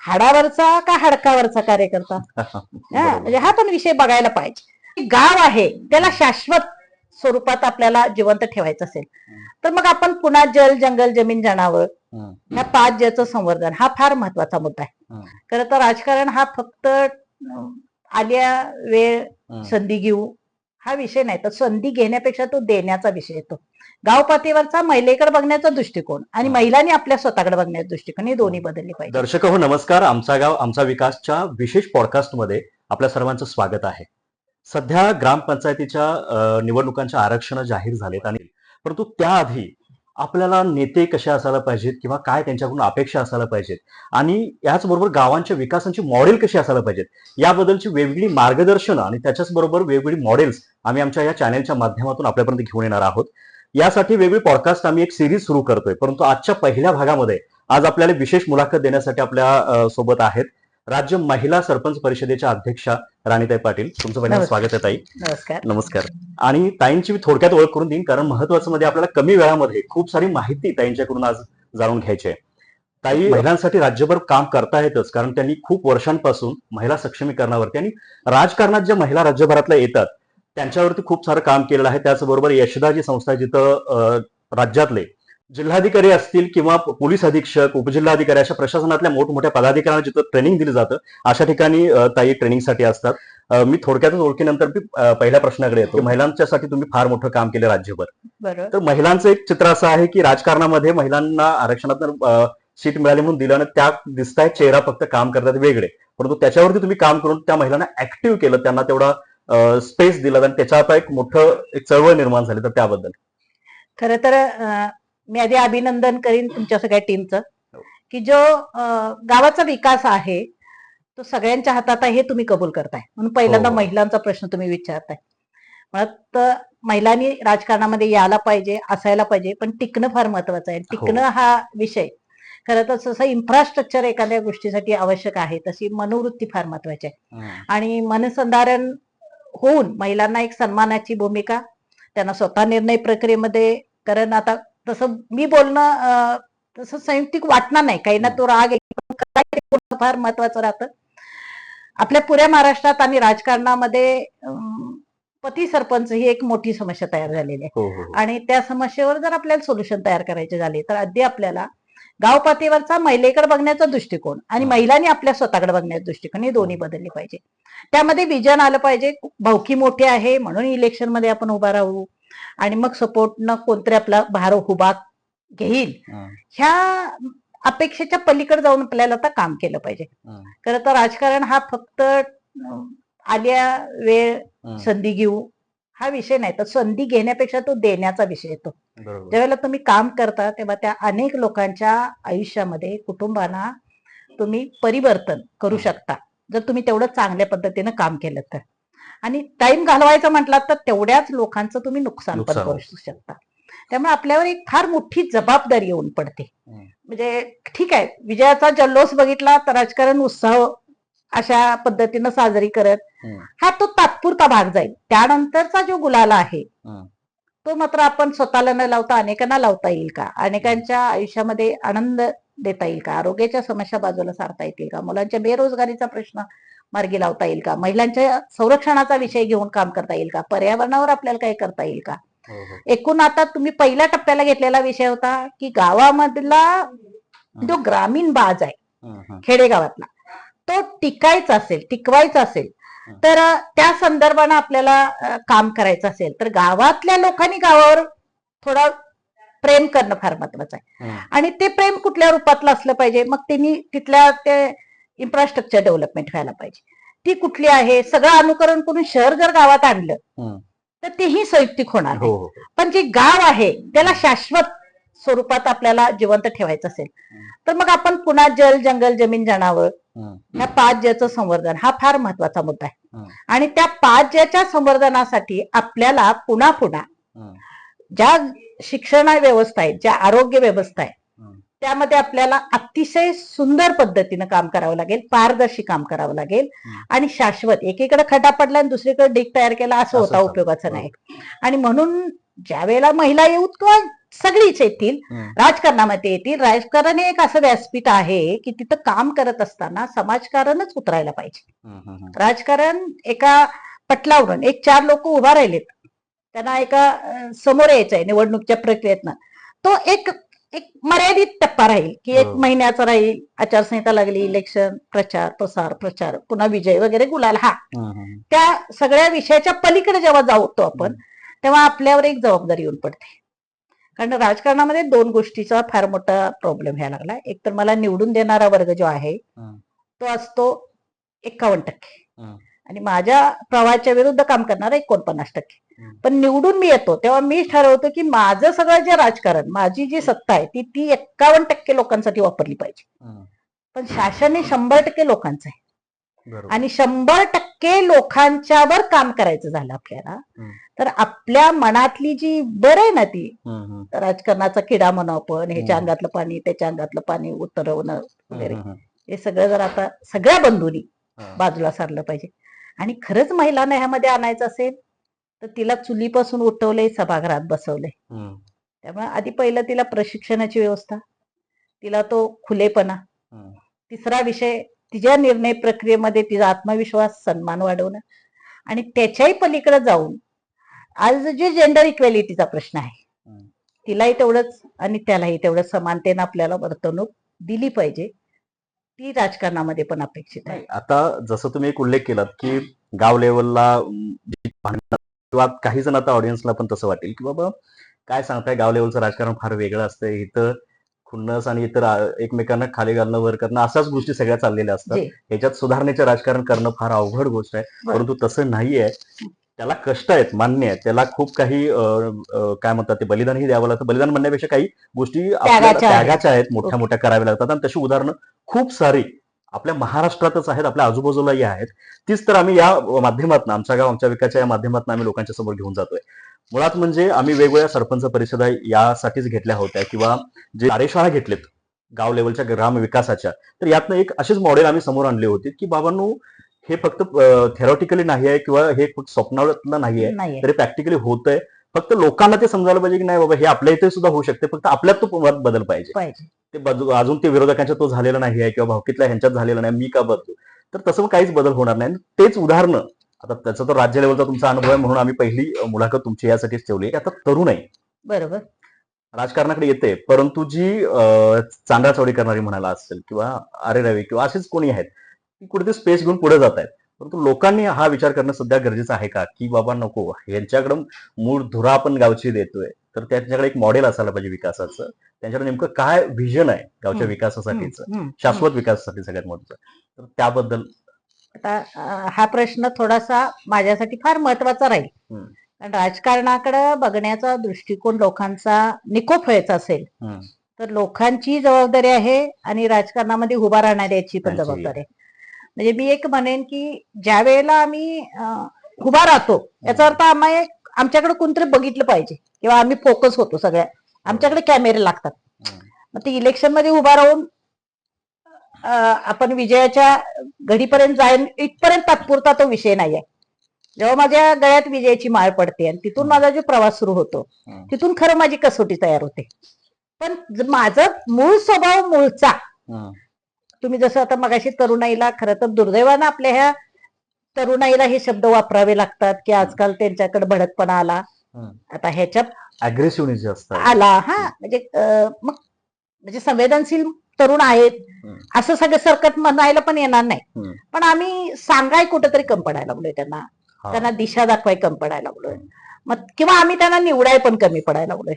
हाडावरचा का हाडकावरचा कार्यकर्ता म्हणजे हा पण विषय बघायला पाहिजे. गाव आहे त्याला शाश्वत स्वरूपात आपल्याला जिवंत ठेवायचं असेल तर मग आपण पुन्हा जल जंगल जमीन जनावर ह्या 5 ज्याचं संवर्धन हा फार महत्वाचा मुद्दा आहे. खरं तर राजकारण हा फक्त आल्या वेळ संधी घेऊ हा विषय नाही, तर संधी घेण्यापेक्षा तो देण्याचा विषय येतो. गाव पातळीवरचा महिलेकडे बघण्याचा दृष्टिकोन आणि महिलांनी आपल्या स्वतःकडे बघण्याचा दृष्टिकोन हे दोन्ही बदलले पाहिजे. दर्शक हो नमस्कार. आमचा गाव आमचा विकासच्या विशेष पॉडकास्टमध्ये आपल्या सर्वांचं स्वागत आहे. सध्या ग्रामपंचायतीच्या निवडणुकांच्या आरक्षण जाहीर झालेत आणि परंतु त्याआधी आपल्याला नेते कसे असायला पाहिजेत किंवा काय त्यांच्याकडून अपेक्षा असायला पाहिजेत आणि याचबरोबर गावांच्या विकासाची मॉडेल कशी असायला पाहिजेत याबद्दलची वेगवेगळी मार्गदर्शन आणि त्याच्याच बरोबर वेगवेगळी मॉडेल्स आम्ही आमच्या या चॅनलच्या माध्यमातून आपल्यापर्यंत घेऊन येणार आहोत. यासाठी वेगळी पॉडकास्ट आम्ही एक सिरीज सुरू करतोय. परंतु आजच्या पहिल्या भागामध्ये आज आपल्याला विशेष मुलाखत देण्यासाठी आपल्या सोबत आहेत राज्य महिला सरपंच परिषदेच्या अध्यक्षा राणीताई पाटील. तुमचं पहिल्यांदा स्वागत आहे ताई. नमस्कार. नमस्कार. आणि ताईंची मी थोडक्यात ओळख करून देईन कारण महत्वाचं मध्ये आपल्याला कमी वेळामध्ये खूप सारी माहिती ताईंच्याकडून आज जाणून घ्यायची आहे. ताई महिलांसाठी राज्यभर काम करतायतच कारण त्यांनी खूप वर्षांपासून महिला सक्षमीकरणावरती आणि राजकारणात ज्या महिला राज्यभरातल्या येतात त्यांच्यावरती खूप सारं काम केलेलं आहे. त्याचबरोबर यशदाजी संस्था जिथं राज्यातले जिल्हाधिकारी असतील किंवा पोलीस अधीक्षक उपजिल्हाधिकारी अशा प्रशासनातल्या मोठमोठ्या पदाधिकाऱ्यांना जिथं ट्रेनिंग दिली जातं अशा ठिकाणी ताई ट्रेनिंगसाठी असतात. मी थोडक्यातच ओळखीनंतर पहिल्या प्रश्नाकडे येतो. महिलांच्यासाठी तुम्ही फार मोठं काम केलं राज्यभर. तर महिलांचं एक चित्र असं आहे की राजकारणामध्ये महिलांना आरक्षणात सीट मिळाली म्हणून दिलं आणि त्या दिसताय चेहरा फक्त काम करतात वेगळे, परंतु त्याच्यावरती तुम्ही काम करून त्या महिलांना ऍक्टिव्ह केलं, त्यांना तेवढा स्पेस दिला आणि त्याच्या आता एक मोठं एक चळवळ निर्माण झाली. तर त्याबद्दल खरं तर मी आधी अभिनंदन करीन तुमच्या सगळ्या टीमचं की जो गावाचा विकास आहे तो सगळ्यांच्या हातात आहे हे तुम्ही कबूल करताय. म्हणून पहिल्यांदा महिलांचा प्रश्न तुम्ही विचारताय. तर महिलांनी राजकारणामध्ये यायला पाहिजे, असायला पाहिजे, पण टिकणं फार महत्वाचं आहे. टिकणं हा विषय खरं तर जसं इन्फ्रास्ट्रक्चर एखाद्या गोष्टीसाठी आवश्यक आहे तशी मनोवृत्ती फार महत्वाची आहे. आणि मनसंधारण होऊन महिलांना एक सन्मानाची भूमिका त्यांना स्वतः निर्णय प्रक्रियेमध्ये, कारण आता तसं मी बोलणं तसं संयुक्तिक वाटणार नाही काही ना, तो राग फार महत्वाचं राहतं. आपल्या पुऱ्या महाराष्ट्रात आणि राजकारणामध्ये पती सरपंच ही एक मोठी समस्या तयार झालेली आहे. आणि त्या समस्येवर जर आपल्याला सोल्युशन तयार करायचे झाले तर अगदी आपल्याला गाव पातळीवरचा महिलेकडे बघण्याचा दृष्टिकोन आणि महिलांनी आपल्या स्वतःकडे बघण्याचा दृष्टिकोन हे दोन्ही बदलले पाहिजे. त्यामध्ये विजन आलं पाहिजे. भावकी मोठी आहे म्हणून इलेक्शन मध्ये आपण उभा राहू आणि मग सपोर्ट न कोणतरी आपला भार उभा घेईल ह्या अपेक्षेच्या पलीकडे जाऊन आपल्याला आता काम केलं पाहिजे. खरं तर राजकारण हा फक्त आल्या वेळ संधी घेऊ हा विषय नाही, तर संधी घेण्यापेक्षा तो देण्याचा विषय येतो. ज्यावेळेला तुम्ही काम करता तेव्हा त्या अनेक लोकांच्या आयुष्यामध्ये कुटुंबांना तुम्ही परिवर्तन करू शकता जर तुम्ही तेवढं चांगल्या पद्धतीनं काम केलं तर. आणि टाइम घालवायचा म्हटलं तर तेवढ्याच लोकांचं तुम्ही नुकसान पण करू शकता. त्यामुळे आपल्यावर एक फार मोठी जबाबदारी येऊन पडते. म्हणजे ठीक आहे, विजयाचा जल्लोष बघितला तर राजकारण उत्साह अशा पद्धतीनं साजरी करत हा तो तात्पुरता भाग जाईल. त्यानंतरचा जो गुलाल आहे तो मात्र आपण स्वतःला न लावता अनेकांना लावता येईल का, अनेकांच्या आयुष्यामध्ये आनंद देता येईल का, आरोग्याच्या समस्या बाजूला सारता येतील का, मुलांच्या बेरोजगारीचा प्रश्न मार्गी लावता येईल का, महिलांच्या संरक्षणाचा विषय घेऊन काम करता येईल का, पर्यावरणावर आपल्याला काही करता येईल का. एकूण आता तुम्ही पहिल्या टप्प्याला घेतलेला विषय होता की गावामधला जो ग्रामीण बाज आहे खेडेगावातला तो टिकवायचा असेल तर त्या संदर्भानं आपल्याला काम करायचं असेल तर गावातल्या लोकांनी गावावर थोडा प्रेम करणं फार महत्वाचं आहे. आणि ते प्रेम कुठल्या रूपातलं असलं पाहिजे, मग त्यांनी तिथल्या ते इन्फ्रास्ट्रक्चर डेव्हलपमेंट व्हायला पाहिजे. ती कुठली आहे, सगळं अनुकरण करून शहर जर गावात आणलं तर तेही संयुक्तिक होणार नाही. पण जे गाव आहे त्याला शाश्वत स्वरूपात आपल्याला जिवंत ठेवायचं असेल तर मग आपण पुन्हा जल जंगल जमीन जनावर ह्या 5 ज्याचं संवर्धन हा फार महत्वाचा मुद्दा आहे. आणि त्या 5 ज्याच्या संवर्धनासाठी आपल्याला पुन्हा ज्या शिक्षण व्यवस्था आहे, ज्या आरोग्य व्यवस्था आहे त्यामध्ये आपल्याला अतिशय सुंदर पद्धतीनं काम करावं लागेल, पारदर्शी काम करावं लागेल आणि शाश्वत. एकीकडे खड्डा पडला आणि दुसरीकडे ढीग तयार केला असं होता उपयोगाचं नाही. आणि म्हणून ज्या वेळेला महिला येऊ किंवा सगळीच येतील, हम्म. राजकारणामध्ये येतील. राजकारण हे एक असं व्यासपीठ आहे की तिथं काम करत असताना समाजकारणच उतरायला पाहिजे. राजकारण एका पटलावरून एक 4 लोक उभा राहिलेत, त्यांना एका समोर यायचंय निवडणुकीच्या प्रक्रियेतनं, तो एक एक मर्यादित टप्पा राहील की 1 बरोबर. महिन्याचा राहील, आचारसंहिता लागली, इलेक्शन, प्रचार प्रचार, पुन्हा विजय वगैरे, गुलाल. हा, त्या सगळ्या विषयाच्या पलीकडे जेव्हा जातो आपण, तेव्हा आपल्यावर एक जबाबदारी येऊन पडते. कारण राजकारणामध्ये 2 गोष्टीचा फार मोठा प्रॉब्लेम व्हायला लागला. एक तर मला निवडून देणारा वर्ग जो आहे तो असतो 51%, आणि माझ्या प्रवाहाच्या विरुद्ध काम करणारा 49%. पण निवडून मी येतो तेव्हा मी ठरवतो की माझं सगळं जे राजकारण, माझी जी सत्ता आहे ती 51% लोकांसाठी वापरली पाहिजे. पण शासन हे 100% लोकांचं आहे, आणि 100% लोकांच्यावर काम करायचं झालं आपल्याला, तर आपल्या मनातली जी बरं आहे ना, ती राजकारणाचा किडा म्हणू आपण, ह्याच्या अंगातलं पाणी त्याच्या अंगातलं पाणी उतरवणं वगैरे, हे सगळं जर आता सगळ्या बंधूंनी बाजूला सारलं पाहिजे. आणि खरंच महिलांना ह्यामध्ये आणायचं असेल तर तिला चुलीपासून उठवलंय, सभागृहात बसवलंय. त्यामुळे आधी पहिलं तिला प्रशिक्षणाची व्यवस्था, तिला तो खुलेपणा, तिसरा विषय तिच्या निर्णय प्रक्रियेमध्ये तिचा आत्मविश्वास, सन्मान वाढवणं, आणि त्याच्याही पलीकडे जाऊन आज जे जेंडर इक्वॅलिटीचा प्रश्न आहे, तिलाही तेवढंच आणि त्यालाही तेवढंच समानतेनं आपल्याला वर्तणूक दिली पाहिजे, ती राजकारणामध्ये पण अपेक्षित आहे. आता जसं तुम्ही एक उल्लेख केलात की गाव लेवलला किंवा काही जण आता ऑडियन्सला पण तसं वाटेल की बाबा काय सांगताय, गाव लेवलचं राजकारण फार वेगळं असतं, इथं खुन्नस आणि इतर एकमेकांना खाली घालणं, वर करणं, अशाच गोष्टी सगळ्या चाललेल्या असतात. ह्याच्यात सुधारणेचं राजकारण करणं फार अवघड गोष्ट आहे. परंतु तसं नाहीये. त्याला कष्ट आहेत, मान्य आहे, त्याला खूप काही काय म्हणतात ते बलिदानही द्यावं लागतं. बलिदान म्हणण्यापेक्षा काही गोष्टी आपल्याला त्यागाच्या आहेत, मोठ्या मोठ्या कराव्या लागतात, आणि तशी उदाहरणं खूप सारी आपल्या महाराष्ट्रातच आहेत, आपल्या आजूबाजूलाही आहेत. तीच तर आम्ही या माध्यमातून, आमच्या गाव आमच्या विकासच्या या माध्यमातून आम्ही लोकांच्या समोर घेऊन जातोय. मुळात म्हणजे आम्ही वेगवेगळ्या सरपंच परिषदा यासाठीच घेतल्या होत्या, किंवा जे कार्यशाळा घेतलेत गाव लेवलच्या ग्राम विकासाच्या, तर यातनं एक अशीच मॉडेल आम्ही समोर आणले होते की बाबांनो, हे फक्त थेरॉटिकली नाही आहे किंवा हे फक्त स्वप्नातलं नाही आहे, तर प्रॅक्टिकली होतंय. फक्त लोकांना ते समजायला पाहिजे की नाही बाबा, हे आपल्या इथे सुद्धा होऊ शकते, फक्त आपल्यात तो बदल पाहिजे. ते अजून ते विरोधकांच्या तो झालेला नाही आहे, किंवा भावकीतल्या ह्यांच्यात झालेला नाही, मी का बदलू, तर तसं काहीच बदल होणार नाही. तेच उदाहरणं, आता त्याचा तो राज्य लेवलचा तुमचा अनुभव आहे म्हणून आम्ही पहिली मुलाखत तुमची यासाठीच ठेवली. आता तरुण आहे, बरोबर, राजकारणाकडे येते, परंतु जी चांडाचौडी करणारी म्हणाला असेल, किंवा अरे रवी किंवा असेच कोणी आहेत, ती कुठेतरी स्पेस घेऊन पुढे जात आहेत. परंतु लोकांनी हा विचार करणं सध्या गरजेचं आहे का, की बाबा नको, यांच्याकडे मूळ धुरा आपण गावची देतोय, तर त्यांच्याकडे एक मॉडेल असायला पाहिजे विकासाचं, त्यांच्याकडे नेमकं काय व्हिजन आहे गावच्या विकासासाठीचं, शाश्वत विकासासाठी सगळ्यात मोठं, तर त्याबद्दल. आता हा प्रश्न थोडासा माझ्यासाठी फार महत्वाचा राहील, कारण राजकारणाकडे बघण्याचा दृष्टिकोन लोकांचा निकोप व्हायचा असेल तर लोकांची जबाबदारी आहे, आणि राजकारणामध्ये उभा राहणाऱ्याची पण जबाबदारी आहे. म्हणजे मी एक म्हणेन की ज्या वेळेला आम्ही उभा राहतो, याचा अर्थ आमच्याकडे कोणतरी बघितलं पाहिजे, किंवा आम्ही फोकस होतो सगळ्या, आमच्याकडे कॅमेरे लागतात. मग ते इलेक्शन मध्ये उभा राहून आपण विजयाच्या घडीपर्यंत जाईन इथपर्यंत तात्पुरता तो विषय नाहीये. जेव्हा माझ्या गळ्यात विजयाची माळ पडते आणि तिथून माझा जो प्रवास सुरू होतो, तिथून खरं माझी कसोटी तयार होते. पण माझं मूळ स्वभाव मूळचा, तुम्ही जसं आता मगाशी तरुणाईला, खरं तर दुर्दैवानं आपल्या ह्या तरुणाईला हे शब्द वापरावे लागतात की आजकाल त्यांच्याकडे भडकपणा आला, आता ह्याच्यात अग्रेसिव्हनेस आला. म्हणजे संवेदनशील तरुण आहेत असं सगळं सरकट म्हणायला पण येणार नाही, पण आम्ही सांगाय कुठेतरी कम पडायला लागलोय, त्यांना दिशा दाखवाय कम पडायला लागलोय, मग किंवा आम्ही त्यांना निवडाय पण कमी पडायला लागलोय.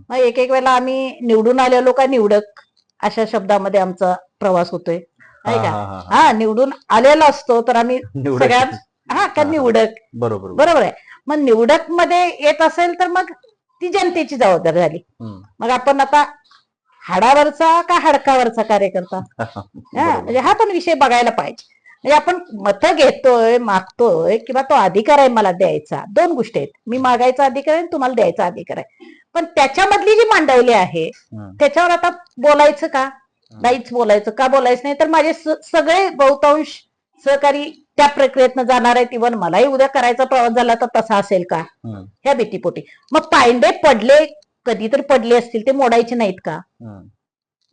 मग एक एक वेळेला आम्ही निवडून आलेलो का निवडक अशा शब्दामध्ये आमचा प्रवास होतोय, नाही का. निवडून आलेलो असतो तर आम्ही सगळ्यात का निवडक, बरोबर आहे. मग निवडक मध्ये येत असेल तर मग ती जनतेची जबाबदारी झाली. मग आपण आता हाडावरचा का हडकावरचा कार्यकर्ता, म्हणजे हा पण विषय बघायला पाहिजे. म्हणजे आपण मतं घेतोय, मागतोय, किंवा तो अधिकार आहे मला द्यायचा, 2 गोष्टी आहेत. मी मागायचा अधिकार आहे, तुम्हाला द्यायचा अधिकार आहे, पण त्याच्यामधली जी मांडवली आहे त्याच्यावर आता बोलायचं का, नाहीच बोलायचं का, बोलायचं नाही, तर माझे सगळे बहुतांश सहकारी त्या प्रक्रियेतनं जाणार आहेत. इव्हन मलाही उद्या करायचा प्रवास झाला तर तसा असेल का, ह्या भीतीपोटी. मग पायंडे पडले कधी तर पडले असतील ते मोडायचे नाहीत का? हम्म.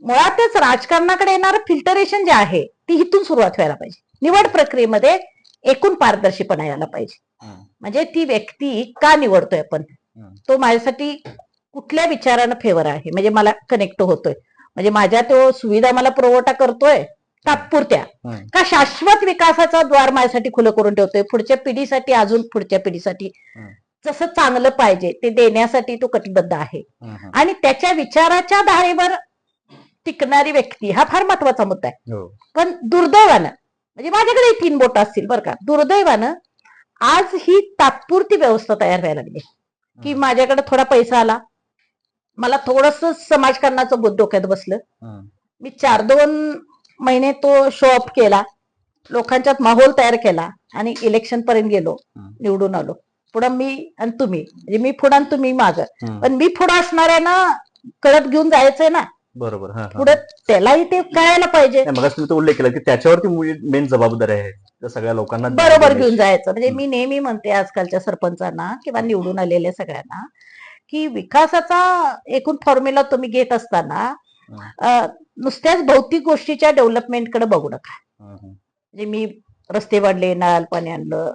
मुळातच राजकारणाकडे येणारं फिल्टरेशन जे आहे ती इथून सुरुवात व्हायला पाहिजे. निवड प्रक्रियेमध्ये एकूण पारदर्शीपणा यायला पाहिजे. हम्म. म्हणजे ती व्यक्ती का निवडतोय आपण, तो माझ्यासाठी कुठल्या विचारानं फेवर आहे, म्हणजे मला कनेक्ट होतोय, म्हणजे माझ्या तो सुविधा मला पुरवठा करतोय तात्पुरत्या, का शाश्वत विकासाचा द्वार माझ्यासाठी खुलं करून ठेवतोय, पुढच्या पिढीसाठी, अजून पुढच्या पिढीसाठी जसं चांगलं पाहिजे ते देण्यासाठी तो कटिबद्ध आहे. आणि त्याच्या विचाराच्या धारेवर टिकणारी व्यक्ती हा फार महत्वाचा मुद्दा आहे. पण दुर्दैवानं, म्हणजे माझ्याकडे 3 बोट असतील बरं का, दुर्दैवानं आज ही तात्पुरती व्यवस्था तयार व्हायला लागली की माझ्याकडे थोडा पैसा आला, मला थोडस समाजकारणाचं बुद्ध डोक्यात बसलं, मी 4-2 महिने तो शो ऑफ केला, लोकांच्यात माहोल तयार केला आणि इलेक्शन पर्यंत गेलो, निवडून आलो. पुढं मी आणि तुम्ही, म्हणजे मी पुढं आणि तुम्ही मागं, पण मी पुढं असणाऱ्यांना कळत घेऊन जायचंय ना, बरोबर. पुढे त्यालाही ते कळायला पाहिजे. मग तुम्ही तो उल्लेख केला की त्याच्यावरती मेन जबाबदारी आहे त्या सगळ्या लोकांना बरोबर घेऊन जायचं. म्हणजे मी नेहमी म्हणते आजकालच्या सरपंचांना किंवा निवडून आलेल्या सगळ्यांना की विकासाचा एकूण फॉर्म्युला तुम्ही घेत असताना नुसत्याच भौतिक गोष्टीच्या डेव्हलपमेंटकडे बघू नका. म्हणजे मी रस्ते वाढले, नळाला पाणी आणलं,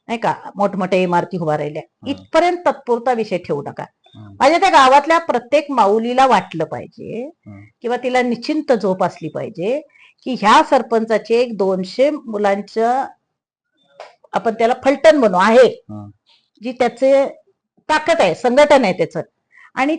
नाही का, मोठमोठ्या इमारती उभा राहिल्या, इथपर्यंत तत्पुरता विषय ठेवू नका. माझ्या त्या गावातल्या प्रत्येक माऊलीला वाटलं पाहिजे किंवा तिला निश्चिंत झोप असली पाहिजे की ह्या सरपंचाचे 200 मुलांचं आपण त्याला फलटण म्हणू आहे, जी त्याचे ताकद आहे, संघटन आहे त्याचं, आणि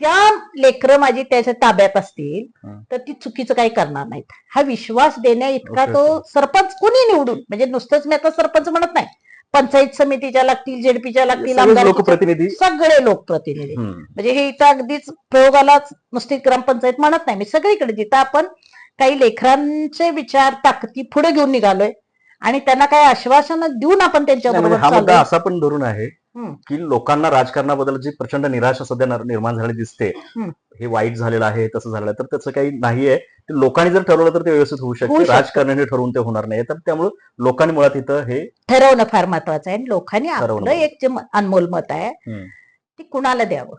त्या लेकरं माझी त्याच्या ताब्यात असतील तर ती चुकीचं काही करणार नाहीत, हा विश्वास देण्या इतका तो सरपंच कोणी निवडून, म्हणजे नुसतंच मी आता सरपंच म्हणत नाही, पंचायत समितीच्या लागतील, जेडपीच्या लागतील, लोकप्रतिनिधी, सगळे लोकप्रतिनिधी, म्हणजे हे इथं अगदीच प्रयोगालाच नुसती ग्रामपंचायत म्हणत नाही मी, सगळीकडे जिथं आपण काही लेकरांचे विचार ताकदी पुढे घेऊन निघालोय आणि त्यांना काही आश्वासन देऊन आपण त्यांच्याबरोबर हा मुद्दा असा पण धरून आहे की लोकांना राजकारणाबद्दल जी प्रचंड निराशा सध्या निर्माण झाली दिसते, हे वाईट झालेलं आहे, तसं झालेलं आहे, तर त्याचं काही नाहीये. लोकांनी जर ठरवलं तर ते व्यवस्थित होऊ शकते, राजकारणाने ठरवून ते होणार नाही. तर त्यामुळे लोकांनी मुळात इथं हे ठरवणं फार महत्वाचं आहे. लोकांनी आपलं एक जे अनमोल मत आहे ते कुणाला द्यावं,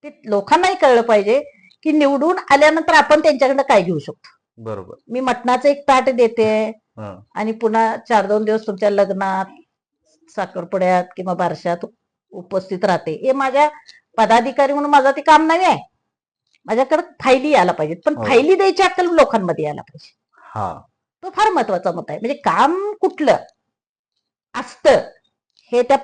ते लोकांनाही कळलं पाहिजे की निवडून आल्यानंतर आपण त्यांच्याकडनं काय घेऊ शकतो. बरोबर. मी मटणाचं एक ताट देते आणि पुन्हा 4-2 दिवस तुमच्या लग्नात, साखरपुड्यात किंवा बारशात उपस्थित राहते, हे माझ्या पदाधिकारी म्हणून माझं ते काम नाही आहे. माझ्याकडे फायली यायला पाहिजेत, पण फायली द्यायची अक्कल लोकांमध्ये यायला पाहिजे. तो फार महत्वाचा मुद्दा आहे. म्हणजे काम कुठलं असतं हे त्या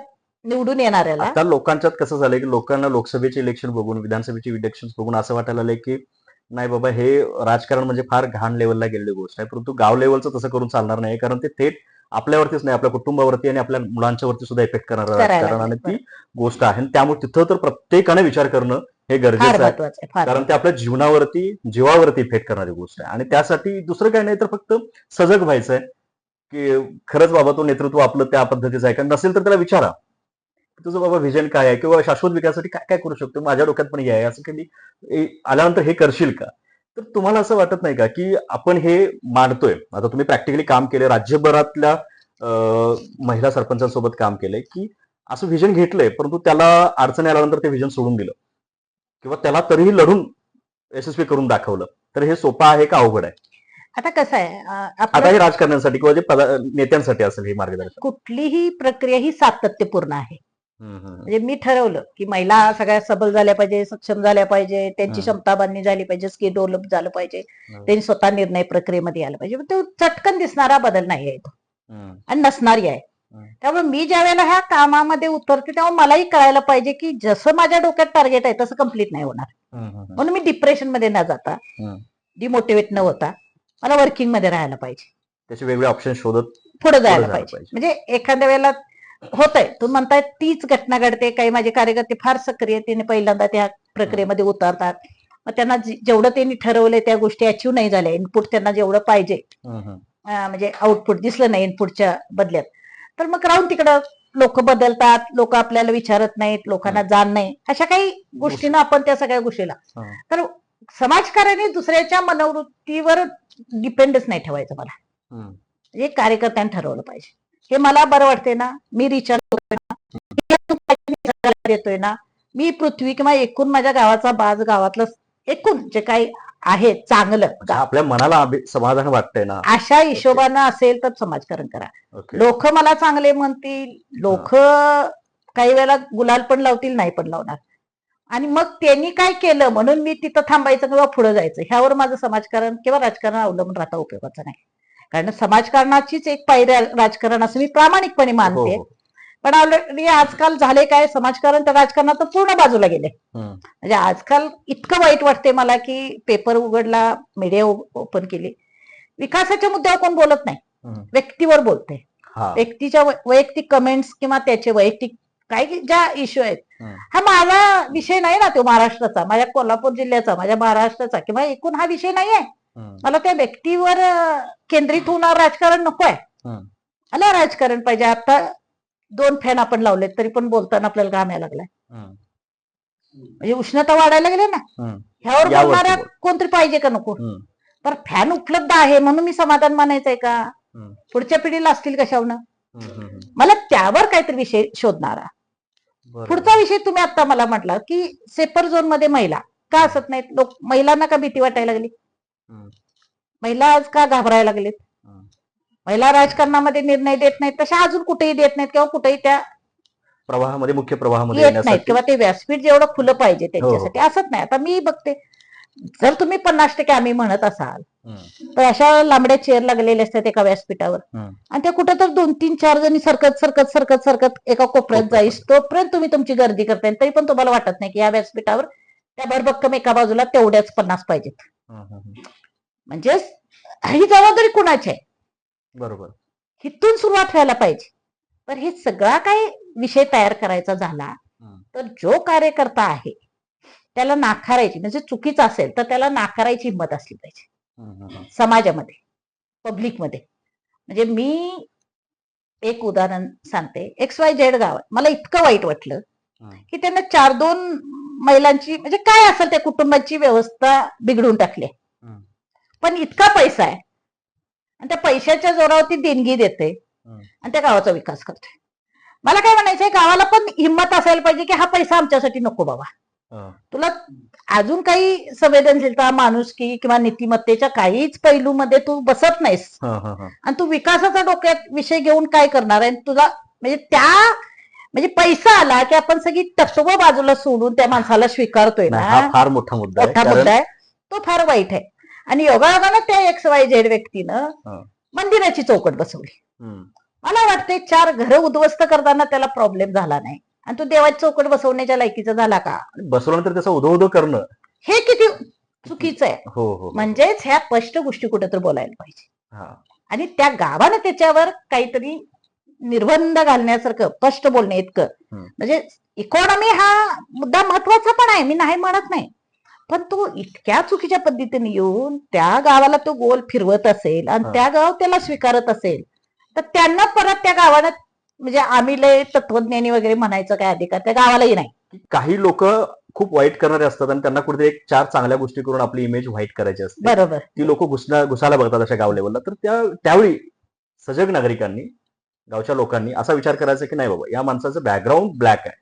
निवडून येणाऱ्याला. आता लोकांच्यात कसं झालंय की लोकांना लोकसभेचे इलेक्शन बघून, विधानसभेचे इलेक्शन बघून असं वाटायला लागलंय की नाही बाबा, हे राजकारण म्हणजे फार घाण लेवलला गेलेली गोष्ट आहे, परंतु गाव लेवलचं तसं करून चालणार नाही, कारण ते थेट आपल्यावरतीच नाही, आपल्या कुटुंबावरती आणि आपल्या मुलांच्यावरती सुद्धा इफेक्ट करणार राजकारण, आणि ती गोष्ट आहे. त्यामुळे तिथं तर प्रत्येकाने विचार करणं हे गरजेचं आहे, कारण ते आपल्या जीवावरती इफेक्ट करणारी गोष्ट आहे. आणि त्यासाठी दुसरं काही नाही तर फक्त सजग व्हायचंय की खरंच बाबा तो नेतृत्व आपलं त्या पद्धतीचं आहे का, नसेल तर त्याला विचारा तुझं बाबा व्हिजन काय आहे किंवा शाश्वत विकासासाठी काय काय करू शकतो, माझ्या डोक्यात पण हे आहे, असं कधी आल्यानंतर हे करशील का. तर तुम्हाला असं वाटत नाही का की आपण हे मांडतोय, आता तुम्ही प्रॅक्टिकली काम केले, राज्यभरातल्या महिला सरपंचांसोबत काम केलंय, की असं व्हिजन घेतलंय परंतु त्याला अडचणी आल्यानंतर ते व्हिजन सोडून दिलं किंवा त्याला तरीही लढून यशस्वी करून दाखवलं, तर हे सोपं आहे का अवघड आहे. आता कसं आहे, आता हे राजकारण्यांसाठी किंवा जे नेत्यांसाठी असेल हे मार्गदर्शन, कुठलीही प्रक्रिया ही सातत्यपूर्ण आहे. म्हणजे मी ठरवलं की महिला सगळ्या सबल झाल्या पाहिजे, सक्षम झाल्या पाहिजे, त्यांची क्षमता बांधणी झाली पाहिजे, स्किल डेव्हलप झालं पाहिजे, त्यांनी स्वतः निर्णय प्रक्रियेमध्ये आलं पाहिजे, तो चटकन दिसणारा बदल नाही आहे तो, आणि नसणारी आहे. त्यामुळे मी ज्या वेळेला ह्या कामामध्ये उतरते तेव्हा मलाही कळायला पाहिजे की जसं माझ्या डोक्यात टार्गेट आहे तसं कम्प्लीट नाही होणार, म्हणून मी डिप्रेशन मध्ये न जाता, डिमोटिवेट न होता, मला वर्किंग मध्ये राहायला पाहिजे, त्याचे वेगळे ऑप्शन शोधत पुढे जायला पाहिजे. म्हणजे एखाद्या वेळेला होतंय, तुम्ही म्हणताय तीच घटना घडते, काही माझे कार्यकर्ते फार सक्रियतेने पहिल्यांदा त्या प्रक्रियेमध्ये उतरतात, मग त्यांना जेवढं त्यांनी ठरवलंय त्या गोष्टी अचीव्ह नाही झाल्या, इनपुट त्यांना जेवढं पाहिजे म्हणजे आउटपुट दिसलं नाही इनपुटच्या बदल्यात, तर मग राहून तिकडं लोक बदलतात, लोक आपल्याला विचारत नाहीत, लोकांना जाण नाही, अशा काही गोष्टीनं आपण त्या सगळ्या गोष्टीला, तर समाजकाराने दुसऱ्याच्या मनोवृत्तीवर डिपेंडच नाही ठेवायचं. मला हे कार्यकर्त्यांनी ठरवलं पाहिजे, हे मला बरं वाटते ना, मी रिचार्ज देतोय ना, मी पृथ्वी किंवा एकूण माझ्या गावाचा बाज, गावातलं एकूण जे काही आहे चांगलं म्हणजे आपल्या मनाला समाधान वाटतंय ना. अशा हिशोबानं असेल तर समाजकारण करा. ओके. लोक मला चांगले म्हणतील, लोक काही वेळेला गुलाल पण लावतील, नाही पण लावणार. आणि मग त्यांनी काय केलं म्हणून मी तिथं थांबायचं किंवा पुढे जायचं, ह्यावर माझं समाजकारण किंवा राजकारण अवलंबून राहता उपयोगाचं नाही. कारण समाजकारणाचीच एक पायरी राजकारण असं मी प्रामाणिकपणे हो, मानते. हो. पण ऑलरेडी आजकाल झाले काय, समाजकारण तर राजकारणात पूर्ण बाजूला गेले. हम्म. म्हणजे आजकाल इतकं वाईट वाटते मला की पेपर उघडला, मीडिया ओपन केली, विकासाच्या मुद्द्यावर कोण बोलत नाही, हम्म. व्यक्तीवर बोलते. हा. व्यक्तीच्या वैयक्तिक कमेंट्स किंवा त्याचे वैयक्तिक काही ज्या इश्यू आहेत, हम्म. हा माझा विषय नाही ना, तो महाराष्ट्राचा, माझ्या कोल्हापूर जिल्ह्याचा, माझ्या महाराष्ट्राचा किंवा एकूण हा विषय नाही आहे. हम्म. मला त्या व्यक्तीवर केंद्रित होणार राजकारण नको आहे. हम्म. मला राजकारण पाहिजे. आता 2 फॅन आपण लावलेत तरी पण बोलताना आपल्याला घाम यायला लागलाय. हम्म. म्हणजे उष्णता वाढायला लागली ना, हम्म. ह्यावर यावरती बोलणारा बोल. कोणतरी पाहिजे का नको. हम्म. तर फॅन उपलब्ध आहे म्हणून मी समाधान मानायचंय का, हम्म. पुढच्या पिढीला असतील कशावनं. हम्म. हम्म. मला त्यावर काहीतरी विषय शोधणारा. बरोबर. पुढचा विषय तुम्ही आता मला म्हटला की सेपर झोन मध्ये महिला का असत नाहीत, लोक महिलांना का भीती वाटायला लागली, हम्म. महिला आज का घाबरायला लागलेत, हम्म. महिला राजकारणामध्ये निर्णय देत नाहीत, तशा अजून कुठेही देत नाहीत किंवा कुठेही त्या प्रवाहामध्ये, मुख्य प्रवाहामध्ये येत नाहीत येण्यासाठी. किंवा ते व्यासपीठ जेवढं खुलं पाहिजे हो. त्यांच्यासाठी असत नाही. आता मी बघते, जर तुम्ही 50% आम्ही म्हणत असाल हम्म. तर अशा लांबड्या चेअर लागलेल्या असतात एका व्यासपीठावर, हम्म. आणि त्या कुठं तर 2-3-4 जणी सरकत सरकत सरकत सरकत एका कोपऱ्यात जाईस तोपर्यंत तुम्ही तुमची गर्दी करताय, तरी पण तुम्हाला वाटत नाही की या व्यासपीठावर त्या भरभक्कम एका बाजूला तेवढ्याच 50 पाहिजेत. हम्म. म्हणजे ही जबाबदारी कुणाची आहे, बरोबर. हिथून सुरुवात व्हायला पाहिजे. तर हे सगळा काही विषय तयार करायचा झाला हम्म. तर जो कार्यकर्ता आहे त्याला नाकारायची, म्हणजे चुकीचं असेल तर त्याला नाकारायची हिंमत असली पाहिजे हम्म. समाजामध्ये, पब्लिकमध्ये. म्हणजे मी एक उदाहरण सांगते, XYZ गावात मला इतकं वाईट वाटलं हम्म. की त्यांना 4-2 महिलांची म्हणजे काय असेल त्या कुटुंबाची व्यवस्था बिघडून टाकली. हम्म. पण इतका पैसा आहे आणि त्या पैशाच्या जोरावरती देणगी देते हम्म. आणि त्या गावाचा विकास करते. मला काय म्हणायचंय, गावाला पण हिंमत असायला पाहिजे की हा पैसा आमच्यासाठी नको बाबा, हं. तुला अजून काही संवेदनशीलता, माणुसकी किंवा नीतिमत्तेच्या काहीच पैलूमध्ये तू बसत नाहीस हं. आणि तू विकासाचा डोक्यात विषय घेऊन काय करणार आहे. तुला म्हणजे म्हणजे पैसा आला की आपण सगळी तत्व बाजूला सोडून त्या माणसाला स्वीकारतोय नाही, ना, हा फार मोठा मुद्दा आहे. मोठा कारण मुद्दा आहे, तो फार वाईट आहे. आणि योगायोगानं त्या XYZ व्यक्तीनं हं. मंदिराची चौकट बसवली. हम्म. मला वाटते 4 घरं उद्ध्वस्त करताना त्याला प्रॉब्लेम झाला नाही, आणि तो देवाची चौकट बसवण्याच्या लायकीचा झाला का, बसवल्यानंतर त्याचं उदो करणं हे किती चुकीचं आहे. हो. म्हणजेच ह्या स्पष्ट गोष्टी कुठेतरी बोलायला पाहिजे. हा. आणि त्या गावानं त्याच्यावर काहीतरी निर्बंध घालण्यासारखं स्पष्ट बोलणे इतकं, हम्म. म्हणजे इकॉनॉमी हा मुद्दा महत्वाचा पण आहे, मी नाही म्हणत नाही, पण तो इतक्या चुकीच्या पद्धतीने येऊन त्या गावाला तो गोल फिरवत असेल आणि हा. त्या गाव त्याला स्वीकारत असेल तर त्यांना परत त्या गावानं म्हणजे आम्ही लय तत्वज्ञानी वगैरे म्हणायचं काय अधिकार त्या गावालाही नाही. काही लोक खूप वाईट करणारे असतात आणि त्यांना कुठेतरी 4 चांगल्या गोष्टी करून आपली इमेज व्हाईट करायची असते. बरोबर. ती लोक घुसायला बघतात अशा गाव लेवलला. तर त्यावेळी सजग नागरिकांनी, गावच्या लोकांनी असा विचार करायचा की नाही बाबा, या माणसाचं बॅकग्राऊंड ब्लॅक आहे,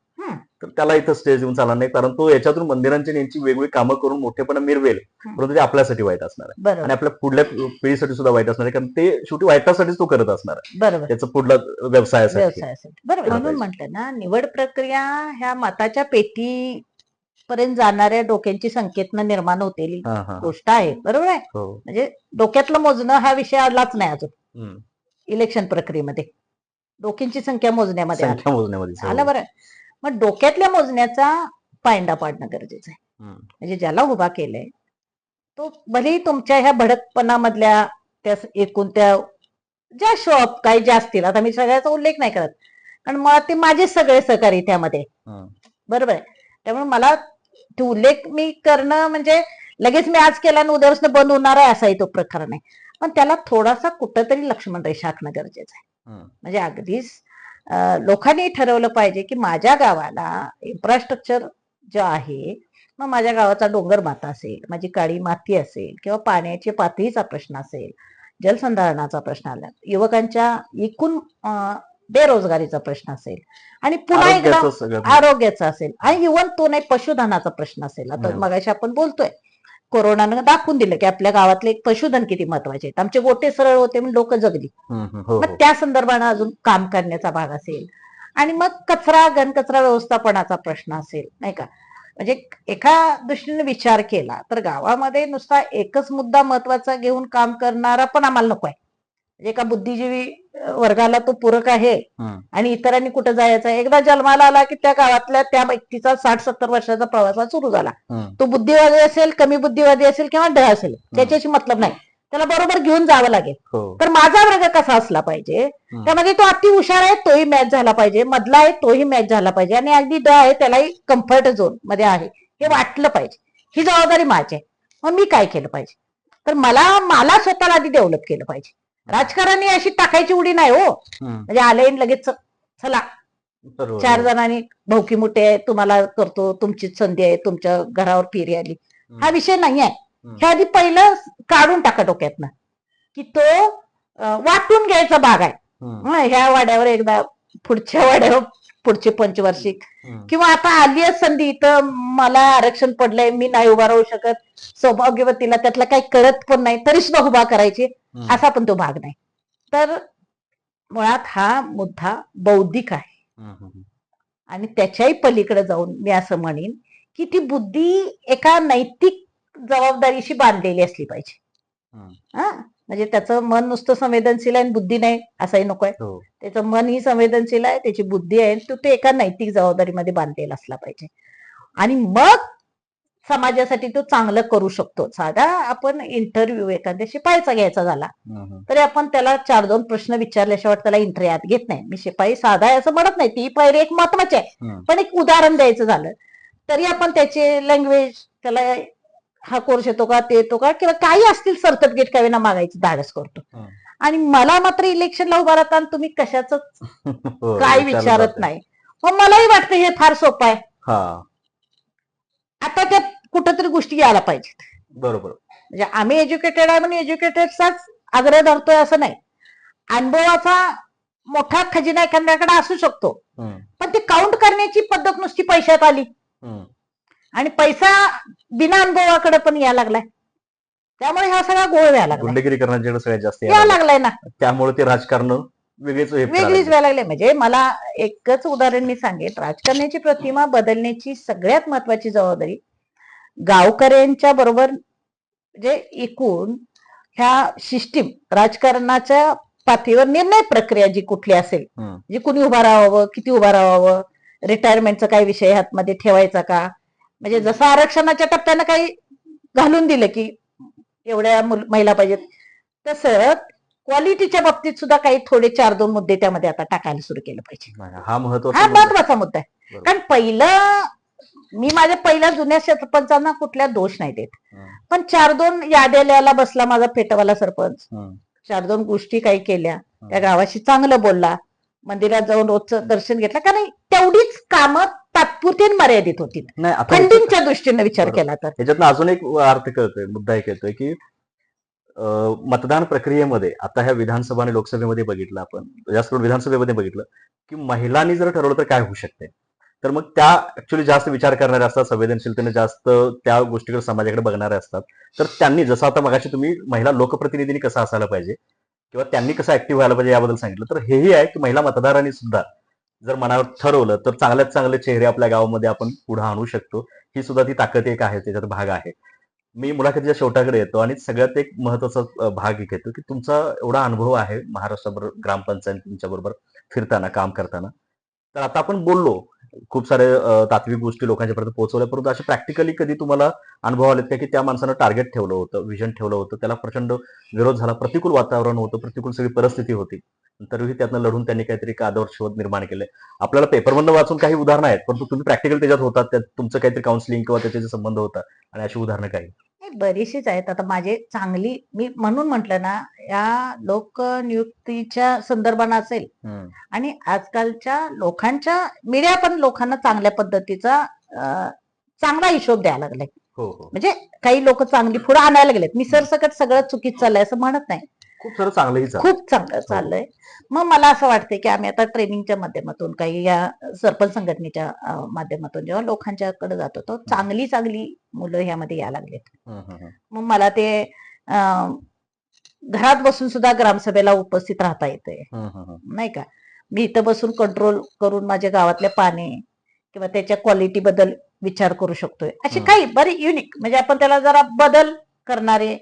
तर त्याला इथं स्टेज देऊन चालणार नाही, कारण तो याच्यातून मंदिरांची यांची वेगवेगळी कामं करून मोठेपणा मिरवेल, परंतु ते आपल्यासाठी वाईट असणार आहे बरोबर आणि आपल्या पुढल्या पिढीसाठी सुद्धा वाईट असणार आहे, कारण ते शेवटी वाईटासाठीच तो करत असणार आहे, बरोबर त्याचं पुढला व्यवसायासाठी. व्यवसायासाठी. बरोबर. म्हणून म्हटलं ना, निवड प्रक्रिया ह्या मताच्या पेटी पर्यंत जाणाऱ्या डोक्यांची संख्येतनं निर्माण होतेली हा, हा. गोष्ट आहे. बरोबर आहे. हो. म्हणजे डोक्यातलं मोजणं हा विषय आलाच नाही अजून हम्म. इलेक्शन प्रक्रियेमध्ये, डोक्यांची संख्या मोजण्यामध्ये आला. संख्या मोजण्यामध्ये. आला बरं. मग डोक्यातल्या मोजण्याचा पायंडा पाडणं गरजेचं आहे. हम्म. म्हणजे ज्याला उभा केलंय तो भलेही तुमच्या ह्या भडकपणामधल्या त्या एकूण त्या ज्या शॉप काही ज्या असतील, आता मी सगळ्याचा उल्लेख नाही करत, कारण मला ते माझे सगळे सहकारी त्यामध्ये. हम्म. बरोबर आहे. त्यामुळे मला ते उल्लेख मी करणं म्हणजे लगेच मी आज केला आणि उद्यापासून बंद होणार आहे असाही तो प्रकार नाही, पण त्याला थोडासा कुठंतरी लक्ष्मण रेषा आखणं गरजेचं आहे. म्हणजे अगदीच लोकांनी ठरवलं पाहिजे की माझ्या गावाला इन्फ्रास्ट्रक्चर जे आहे, मग माझ्या गावाचा डोंगर माता असेल, माझी काळी माती असेल, किंवा पाण्याची पातळीचा प्रश्न असेल, जलसंधारणाचा प्रश्न आला, युवकांच्या एकूण बेरोजगारीचा प्रश्न असेल, आणि पुन्हा एकदा आरोग्याचं सगळं आरोग्याचा असेल, आणि इव्हन तो नाही पशुधनाचा प्रश्न असेल. आता मगाशी आपण बोलतोय, कोरोनानं दाखवून दिलं की आपल्या गावातले एक पशुधन किती महत्वाचे आहेत. आमचे गोटे सरळ होते म्हणून लोक जगली. हो मग त्या संदर्भानं अजून काम करण्याचा भाग असेल, आणि मग घनकचरा व्यवस्थापनाचा प्रश्न असेल, नाही का. म्हणजे एका दृष्टीने विचार केला तर गावामध्ये नुसता एकच मुद्दा महत्वाचा घेऊन काम करणारा पण आम्हाला नको आहे. म्हणजे एका बुद्धिजीवी वर्गाला तो पूरक आहे, आणि इतरांनी कुठं जायचं. एकदा जन्माला आला की त्या गावातल्या त्या व्यक्तीचा 60-70 वर्षाचा प्रवास सुरू झाला. तो बुद्धिवादी असेल, कमी बुद्धिवादी असेल किंवा ढ असेल, त्याच्याशी मतलब नाही, त्याला बरोबर घेऊन जावं लागेल. तर माझा वर्ग कसा असला पाहिजे, त्यामध्ये तो अति हुशार आहे तोही मॅच झाला पाहिजे, मधला आहे तोही मॅच झाला पाहिजे, आणि अगदी ड आहे त्यालाही कम्फर्ट झोन मध्ये आहे हे वाटलं पाहिजे. ही जबाबदारी माझी आहे. मग मी काय केलं पाहिजे, तर मला स्वतःला आधी डेव्हलप केलं पाहिजे. राजकारणी अशी टाकायची उडी नाही हो, म्हणजे आले लगेच चला 4 जणांनी भौकी मुठे आहे, तुम्हाला करतो, तुमचीच संधी आहे, तुमच्या घरावर फेरी आली, हा विषय नाही आहे. हे आधी पहिलं काढून टाका डोक्यातनं, की तो वाटून घ्यायचा भाग आहे. ह्या वाड्यावर एकदा, पुढच्या वाड्यावर पुढचे पंचवार्षिक, किंवा आता आली आहे संधी तर मला आरक्षण पडलंय, मी नाही उभा राहू शकत, सौभाग्यवतीला त्यातलं काही कळत पण नाही तरी सुद्धा उभा करायची, असा पण तो भाग नाही. तर मुळात हा मुद्दा बौद्धिक आहे, आणि त्याच्याही पलीकडे जाऊन मी असं म्हणेन की ती बुद्धी एका नैतिक जबाबदारीशी बांधलेली असली पाहिजे. म्हणजे त्याचं मन नुसतं संवेदनशील आहे आणि बुद्धी नाही असंही नको आहे. त्याचं मन ही संवेदनशील आहे, त्याची बुद्धी आहे, तो ते एका नैतिक जबाबदारीमध्ये बांधलेला असला पाहिजे, आणि मग समाजासाठी तो चांगलं करू शकतो. साधा आपण इंटरव्ह्यू एखाद्या शिपाईचा घ्यायचा झाला तरी आपण त्याला 4-2 प्रश्न विचारल्याशिवाय त्याला इंटरव्ह्यू आत घेत नाही. मी शिपाई साधा आहे असं म्हणत नाही, ती पायरी एक महत्वाची आहे, पण एक उदाहरण द्यायचं झालं तरी आपण त्याचे लँग्वेज, त्याला हा कोर्स येतो का, ते येतो का, किंवा काही असतील सर्टिफिकेट काही ना मागायचं धाडस करतो. आणि मला मात्र इलेक्शनला उभा राहता तुम्ही कशाच काय विचारत नाही, मग मलाही वाटतं हे फार सोपं आहे. आता त्या कुठंतरी गोष्टी यायला पाहिजेत. बरोबर. म्हणजे आम्ही एज्युकेटेड आहे म्हणून एज्युकेटेडचाच आग्रह धरतोय असं नाही. अनुभवाचा मोठा खजिना एखाद्याकडे असू शकतो, पण ती काउंट करण्याची पद्धत नुसती पैशात आली, आणि पैसा बिना अनुभवाकडे पण यायला लागलाय. त्यामुळे हा सगळा गोळ व्हायला लागला, गुंडगिरी करण्याकडे सगळ्यात जास्त यायला लागलाय ना. त्यामुळे ते राजकारण वेगळीच व्हायला लागले. म्हणजे मला एकच उदाहरण मी सांगेन, राजकारणाची प्रतिमा बदलण्याची सगळ्यात महत्वाची जबाबदारी गावकऱ्यांच्या बरोबर, म्हणजे एकूण ह्या सिस्टीम राजकारणाच्या पातळीवर निर्णय प्रक्रिया जी कुठली असेल, जी कुणी उभा राहावं, किती उभा राहावं, रिटायरमेंटचा काही विषय हातमध्ये ठेवायचा का, म्हणजे जसं आरक्षणाच्या टप्प्यानं काही घालून दिलं की एवढ्या महिला पाहिजेत, तसं क्वालिटीच्या बाबतीत सुद्धा काही थोडे 4-2 मुद्दे त्यामध्ये आता टाकायला सुरू केलं पाहिजे. हा महत्वाचा मुद्दा आहे. कारण मी माझ्या पहिल्या जुन्या सरपंचांना कुठल्या दोष नाही देत, पण 4-2 याद्या लिहायला बसला माझा पेटवाला सरपंच, 4-2 गोष्टी काही केल्या, त्या गावाशी चांगलं बोलला, मंदिरात जाऊन रोजचं दर्शन घेतलं, कारण तेवढीच कामं तात्पुरती मर्यादित होती. फंडिंगच्या दृष्टीने विचार केला तर त्याच्यातनं अजून एक अर्थ कळतोय, मुद्दा एक येतोय की मतदान प्रक्रियेमध्ये आता ह्या विधानसभा आणि लोकसभेमध्ये बघितलं, आपण जास्त विधानसभेमध्ये बघितलं की महिलांनी जर ठरवलं तर काय होऊ शकते, तर मग त्या ऍक्च्युली जास्त विचार करणाऱ्या असतात, संवेदनशीलतेने जास्त त्या गोष्टीकडे, समाजाकडे बघणाऱ्या असतात. तर त्यांनी जसं आता मगाशी तुम्ही महिला लोकप्रतिनिधींनी कसं असायला पाहिजे किंवा त्यांनी कसं ऍक्टिव्ह व्हायला पाहिजे याबद्दल सांगितलं, तर हेही आहे की महिला मतदारांनी सुद्धा जर मनावर ठरवलं तर चांगल्यात चांगले चेहरे आपल्या गावामध्ये आपण पुढे आणू शकतो. ही सुद्धा ती ताकद एक आहे, त्याच्यात भाग आहे. मी मुलाखतीच्या शेवटाकडे येतो आणि सगळ्यात एक महत्वाचा भाग घेतो की तुमचा एवढा अनुभव आहे महाराष्ट्राबरोबर, ग्रामपंचायत तुमच्या बरोबर फिरताना, काम करताना. तर आता आपण बोललो खूप सारे तात्विक गोष्टी लोकांच्यापर्यंत पोहोचवल्या, परंतु अशा प्रॅक्टिकली कधी तुम्हाला अनुभव आलेत का की त्या माणसानं टार्गेट ठेवलं होतं, विजन ठेवलं होतं, त्याला प्रचंड विरोध झाला, प्रतिकूल वातावरण होतं, प्रतिकूल सगळी परिस्थिती होती, तरीही त्यातनं लढून त्यांनी काहीतरी एक आदर्श निर्माण केले. आपल्याला पेपरमधनं वाचून काही उदाहरणं आहेत, परंतु तुम्ही प्रॅक्टिकल त्याच्यात होतात, त्यात तुमचं काहीतरी काउन्सिलिंग किंवा त्याचे संबंध होता, आणि अशी उदाहरणं काही बरीचशीच आहेत. आता माझे चांगली, मी म्हणून म्हटलं ना, या लोकनियुक्तीच्या संदर्भानं असेल, आणि आजकालच्या लोकांच्या मीडिया पण लोकांना चांगल्या पद्धतीचा चांगला हिशोब द्यायला लागलाय. म्हणजे काही लोक चांगली पुढे आणायला गेलेत. मी सरसकट सगळं चुकीच चाललंय असं म्हणत नाही, खूप सारं चांगलंही चाललं. खूप चांगलं चाललंय. मग मला असं वाटतंय की आम्ही आता ट्रेनिंगच्या माध्यमातून काही या सरपंच संघटनेच्या माध्यमातून जेव्हा लोकांच्याकडे जातो तर चांगली चांगली मुलं ह्यामध्ये यायला लागलेत. हं, हं, हं. मग मला ते अं, घरात बसून सुद्धा ग्रामसभेला उपस्थित राहता येते, हं, हं, हं. नाही का. मी इथं बसून कंट्रोल करून माझ्या गावातले पाणी किंवा त्याच्या क्वालिटी बद्दल विचार करू शकतोय. अशी काही बरी युनिक म्हणजे आपण त्याला जरा बदल करणारे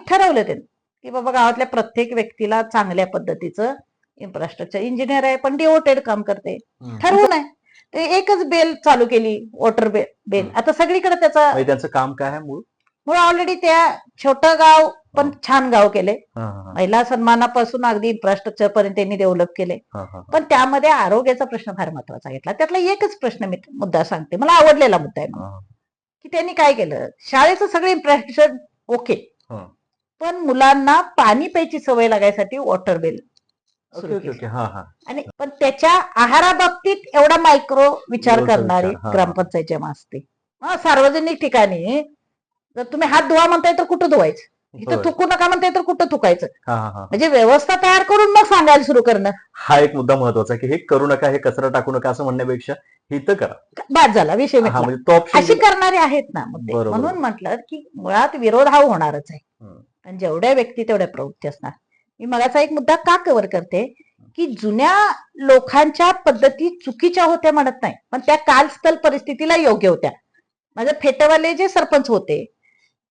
ठरवलं ते की बाबा गावातल्या प्रत्येक व्यक्तीला चांगल्या पद्धतीचं इन्फ्रास्ट्रक्चर इंजिनियर आहे पण डिवोटेड काम करते. ठरवून आहे ते एकच बेल चालू केली वॉटर बेल. आता सगळीकडे त्याचा म्हणजे त्यांचं काम काय आहे मूळ? मुळे ऑलरेडी त्या छोटं गाव पण छान गाव केले. हं, हं, हं. महिला सन्मानापासून अगदी इन्फ्रास्ट्रक्चर पर्यंत त्यांनी डेव्हलप केले. हं, हं, हं. पण त्यामध्ये आरोग्याचा प्रश्न फार महत्वाचा घेतला. त्यातला एकच प्रश्न मी मुद्दा सांगते, मला आवडलेला मुद्दा आहे म्हणून. हं, की त्यांनी काय केलं, शाळेचं सगळं इन्फ्रास्ट्रक्चर ओके, हं. पण मुलांना पाणी प्यायची सवय लागायसाठी वॉटर बेल ओके सुरू ओके केली. ओके. हा हा. आणि पण त्याच्या आहाराबाबतीत एवढा मायक्रो विचार लेवलचा करणारी विचार. हा, हा. ग्रामपंचायत जेव्हा असते, सार्वजनिक ठिकाणी जर तुम्ही हात धुवा म्हणताय तर कुठं धुवायचं, इथं होय. थुकू नका म्हणताय तर कुठं थुकायचं. हा हा हा. म्हणजे व्यवस्था तयार करून मग सांगायला सुरू करणं हा एक मुद्दा महत्वाचा आहे की हे करू नका, हे कचरा टाकू नका असं म्हणण्यापेक्षा हे इथं करा. बाद झाला विषय हा मिटला. म्हणजे तो ऑप्शन अशी करणारे आहेत ना मुद्दे. बरोबर. म्हणून म्हटलं की मुळात विरोध हा होणारच आहे, हं. पण जेवढ्या व्यक्ती तेवढ्या प्रवृत्ती असणार. मी मगाचा एक मुद्दा का कव्हर करते की जुन्या लोकांच्या पद्धती चुकीच्या होत्या म्हणत नाही, पण त्या कालस्थल परिस्थितीला योग्य होत्या. माझे फेटवाले जे सरपंच होते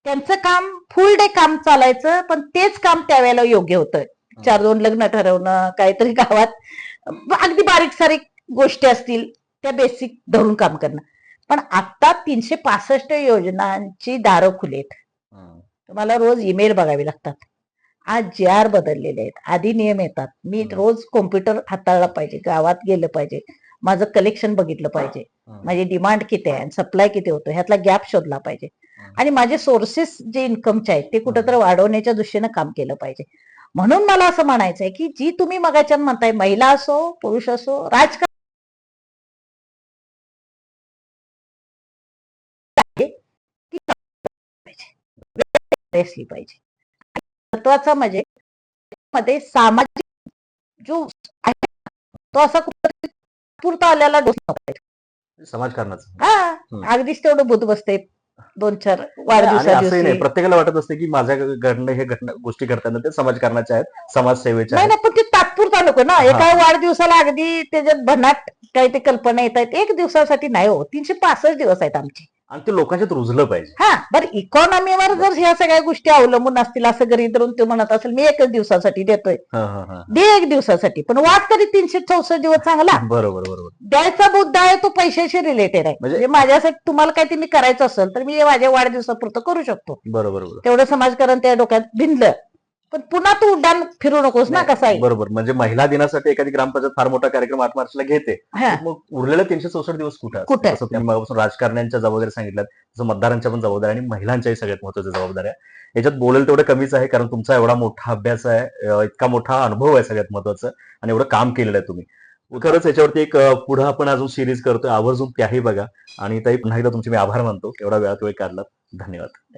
त्यांचं काम फुल डे काम चालायचं, पण तेच काम त्यावेळेला योग्य होतं. 4-2 लग्न ठरवणं, काहीतरी गावात अगदी बारीक सारीक गोष्टी असतील त्या बेसिक धरून काम करणं. पण आता 365 योजनांची दारं खुली आहेत. हं. तुम्हाला रोज ईमेल बघावे लागतात. आज JR बदललेले आहेत, अधिनियम येतात. मी रोज कॉम्प्युटर हाताळला पाहिजे, गावात गेलं पाहिजे, माझं कलेक्शन बघितलं पाहिजे, माझी डिमांड किती आहे, सप्लाय किती होतो ह्यातला गॅप शोधला पाहिजे, आणि माझे सोर्सेस जे इन्कमचे आहेत ते कुठंतरी वाढवण्याच्या दृष्टीनं काम केलं पाहिजे. म्हणून मला असं म्हणायचंय की जी तुम्ही मगाच्यान म्हणताय महिला असो पुरुष असो राजकारण असली पाहिजे. महत्वाचा म्हणजे मध्ये सामाजिक जो आहे तो असा कुठेतरी पुरता आलेला डोस नव्हता. समाजकारणाचं. हा अगदीच तेवढं भूत बसते 2-4 आणि वाढदिवसा असंही नाही, दिवशी. प्रत्येकाला वाटत असते की माझ्याकडनं हे गोष्टी करताना ते समाजकारणाच्या आहेत, समाजसेवेच्या नाही आहेत. ना, पण ते तात्पुरता नको ना. हा. एका वाढदिवसाला अगदी त्याच्यात भन्नाट काही ते कल्पना येत आहेत. एक दिवसासाठी नाही हो, 365 दिवस आहेत आमचे. आणि ते लोकांच्यात रुजलं पाहिजे. हा बरं, इकॉनॉमीवर जर ह्या सगळ्या गोष्टी अवलंबून असतील असं गरीब धरून ते म्हणत असेल मी एकच दिवसासाठी देतोय, हं, हं, हं. दे एक दिवसासाठी, पण वाट तरी 364 दिवस चांगला. बरोबर बरोबर. द्यायचा मुद्दा आहे तो पैशाशी रिलेटेड आहे. म्हणजे- म्हणजे माझ्यासाठी तुम्हाला काही ते मी करायचं असेल तर मी माझ्या वाढदिवसापुरतं करू शकतो. बरोबर बरोबर. तेवढं समाजकारण त्या डोक्यात भिनलं, पण पुन्हा तू उड्डाण फिरू नकोस ना. कसं आहे बरोबर, म्हणजे महिला दिनासाठी एखादी ग्रामपंचायत फार मोठा कार्यक्रम 8 मार्चला घेते, हा. मग उरलेले 364 दिवस कुठे असतात? कुठे? तसं तुम्ही मगापासून राजकारण्यांच्या जबाबदारी सांगितल्यात, तसं मतदारांच्या पण जबाबदारी आणि महिलांच्याही सगळ्यात महत्वाच्या जबाबदाऱ्या. याच्यात बोलेल तेवढं कमीच आहे, कारण तुमचा एवढा मोठा अभ्यास आहे, इतका मोठा अनुभव आहे सगळ्यात महत्वाचं, आणि एवढं काम केलेलं आहे तुम्ही. खरंच याच्यावरती एक पुढे आपण अजून सिरीज करतोय, आवर्जून त्याही बघा. आणि ताई पुन्हा एकदा तुमचे मी आभार मानतो, एवढा वेळात वेळ काढला. धन्यवाद.